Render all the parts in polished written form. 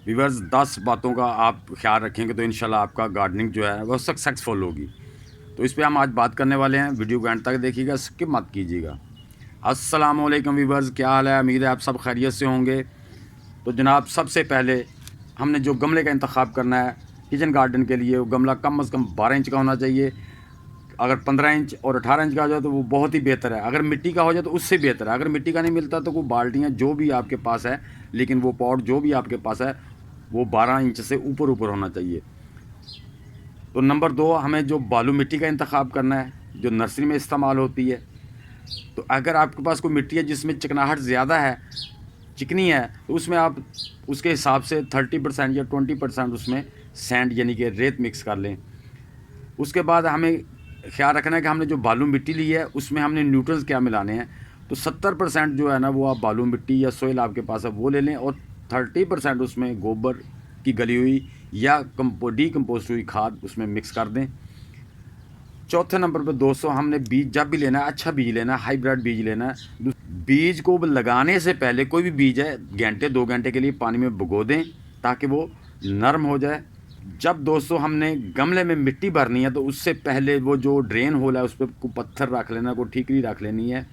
Viewers 10 बातों का आप ख्याल रखेंगे तो इंशाल्लाह आपका गार्डनिंग जो है वो सक्सेसफुल होगी। तो इस पे हम आज बात करने वाले हैं। वीडियो को एंड तक देखिएगा, स्किप मत कीजिएगा। अस्सलाम वालेकुम व्यूअर्स, क्या हाल है? उम्मीद है आप सब खैरियत से होंगे। तो जनाब, सबसे पहले हमने जो गमले का इंतखाब करना है किचन गार्डन के लिए, वो गमला कम से कम 12 इंच का होना चाहिए। अगर 15 इंच और 18 इंच का हो जाए तो वो बहुत ही बेहतर है। अगर मिट्टी का हो जाए तो उससे बेहतर है। अगर मिट्टी का नहीं मिलता तो वो बाल्टियाँ जो भी आपके पास है, लेकिन वो पॉट जो भी आपके पास है वो 12 इंच से ऊपर होना चाहिए। तो नंबर 2, हमें जो बालू मिट्टी का इंतखाब करना है जो नर्सरी में इस्तेमाल होती है। तो अगर आपके पास कोई मिट्टी है जिसमें चिकनाहट ज़्यादा है, चिकनी है, तो उसमें आप उसके हिसाब से 30% या 20% उसमें सैंड यानी कि रेत मिक्स कर लें। उसके बाद हमें ख्याल रखना है कि हमने जो बालू मिट्टी ली है उसमें हमने न्यूट्रल्स क्या मिलाने हैं। तो 70% जो है ना वो आप बालू मिट्टी या सोइल आपके पास है वो ले लें, और 30% उसमें गोबर की गली हुई या डीकम्पोस्ट हुई खाद उसमें मिक्स कर दें। चौथे नंबर पर दोस्तों, हमने बीज जब भी लेना है अच्छा बीज लेना है, हाइब्रिड बीज लेना है। बीज को लगाने से पहले कोई भी बीज है घंटे 2 घंटे के लिए पानी में भिगो दें ताकि वो नरम हो जाए। जब दोस्तों हमने गमले में मिट्टी भरनी है तो उससे पहले वो जो ड्रेन होल है उस पर को पत्थर रख लेना, को ठीकरी रख लेनी है।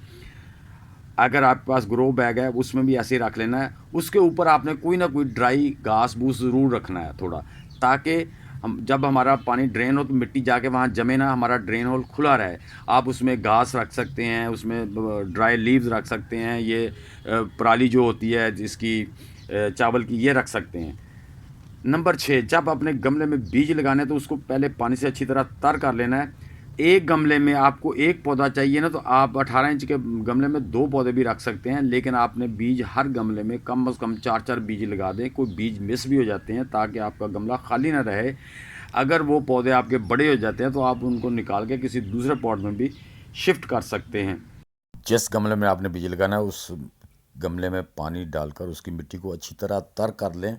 अगर आपके पास ग्रो बैग है उसमें भी ऐसे ही रख लेना है। उसके ऊपर आपने कोई ना कोई ड्राई घास फूस ज़रूर रखना है थोड़ा, ताकि हम जब हमारा पानी ड्रेन हो तो मिट्टी जाके वहाँ जमे ना, हमारा ड्रेन होल खुला रहे। आप उसमें घास रख सकते हैं, उसमें ड्राई लीव्स रख सकते हैं, ये पराली जो होती है जिसकी चावल की, ये रख सकते हैं। नंबर 6, जब अपने गमले में बीज लगाने हैं तो उसको पहले पानी से अच्छी तरह तर कर लेना है। एक गमले में आपको एक पौधा चाहिए ना, तो आप 18 इंच के गमले में 2 पौधे भी रख सकते हैं, लेकिन आपने बीज हर गमले में कम से कम 4-4 बीज लगा दें। कोई बीज मिस भी हो जाते हैं ताकि आपका गमला खाली ना रहे। अगर वो पौधे आपके बड़े हो जाते हैं तो आप उनको निकाल के किसी दूसरे पॉट में भी शिफ्ट कर सकते हैं। जिस गमले में आपने बीज लगाना है उस गमले में पानी डालकर उसकी मिट्टी को अच्छी तरह तर कर लें।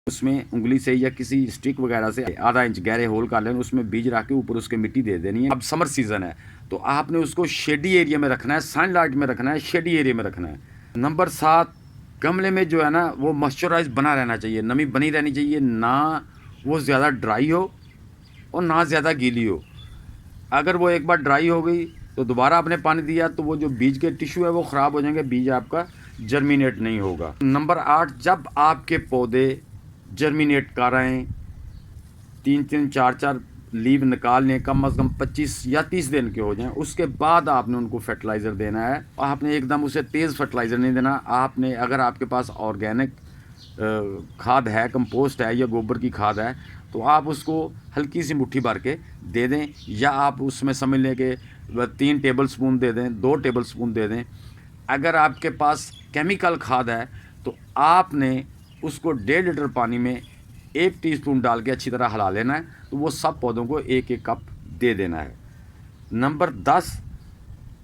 उसमें उंगली से या किसी स्टिक वगैरह से आधा इंच गहरे होल कर लेना, उसमें बीज रख के ऊपर उसके मिट्टी दे देनी है। अब समर सीजन है तो आपने उसको शेडी एरिया में रखना है, सनलाइट में रखना है, शेडी एरिया में रखना है। नंबर 7, गमले में जो है ना वो मॉइस्चराइज बना रहना चाहिए, नमी बनी रहनी चाहिए, ना वो ज़्यादा ड्राई हो और ना ज़्यादा गीली हो। अगर वो एक बार ड्राई हो गई तो दोबारा आपने पानी दिया तो वो जो बीज के टिश्यू है वो ख़राब हो जाएंगे, बीज आपका जर्मिनेट नहीं होगा। नंबर 8, जब आपके पौधे जर्मिनेट कर रहे हैं, 3-3 4-4 लीव निकाल लें, कम से कम 25 या 30 दिन के हो जाएं, उसके बाद आपने उनको फर्टिलाइज़र देना है। आपने एकदम उसे तेज़ फर्टिलाइज़र नहीं देना। आपने अगर आपके पास ऑर्गेनिक खाद है, कंपोस्ट है या गोबर की खाद है, तो आप उसको हल्की सी मुट्ठी भर के दे दें, या आप उसमें समझ लें कि 3 टेबल स्पून दे दें, 2 टेबल स्पून दे दें। अगर आपके पास केमिकल खाद है तो आपने उसको 1.5 लीटर पानी में 1 टीस्पून डाल के अच्छी तरह हिला लेना है, तो वो सब पौधों को 1-1 कप दे देना है। नंबर 10,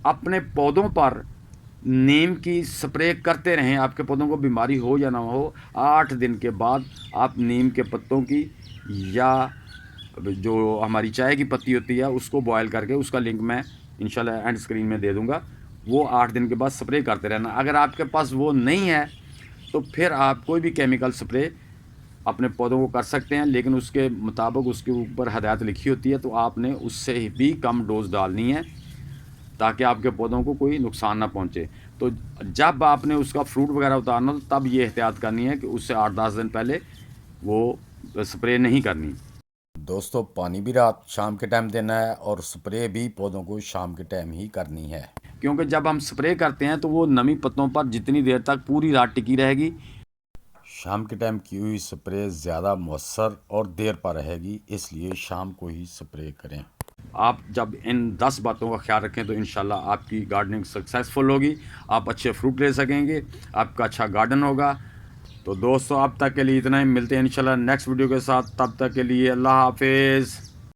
अपने पौधों पर नीम की स्प्रे करते रहें। आपके पौधों को बीमारी हो या ना हो, 8 दिन के बाद आप नीम के पत्तों की या जो हमारी चाय की पत्ती होती है उसको बॉयल करके, उसका लिंक मैं इंशाल्लाह एंड स्क्रीन में दे दूँगा, वो 8 दिन के बाद स्प्रे करते रहना। अगर आपके पास वो नहीं है तो फिर आप कोई भी केमिकल स्प्रे अपने पौधों को कर सकते हैं, लेकिन उसके मुताबिक उसके ऊपर हदायत लिखी होती है, तो आपने उससे भी कम डोज डालनी है ताकि आपके पौधों को कोई नुकसान ना पहुंचे। तो जब आपने उसका फ्रूट वगैरह उतारना तो तब ये एहतियात करनी है कि उससे 8-10 दिन पहले वो स्प्रे नहीं करनी। दोस्तों, पानी भी रात शाम के टाइम देना है और स्प्रे भी पौधों को शाम के टाइम ही करनी है, क्योंकि जब हम स्प्रे करते हैं तो वो नमी पत्तों पर जितनी देर तक पूरी रात टिकी रहेगी। शाम के टाइम की हुई स्प्रे ज़्यादा मौसर और देर पर रहेगी, इसलिए शाम को ही स्प्रे करें। आप जब इन 10 बातों का ख्याल रखें तो इंशाल्लाह आपकी गार्डनिंग सक्सेसफुल होगी, आप अच्छे फ्रूट ले सकेंगे, आपका अच्छा गार्डन होगा। तो दोस्तों, अब तक के लिए इतना ही, मिलते हैं इंशाल्लाह नेक्स्ट वीडियो के साथ। तब तक के लिए अल्लाह हाफिज़।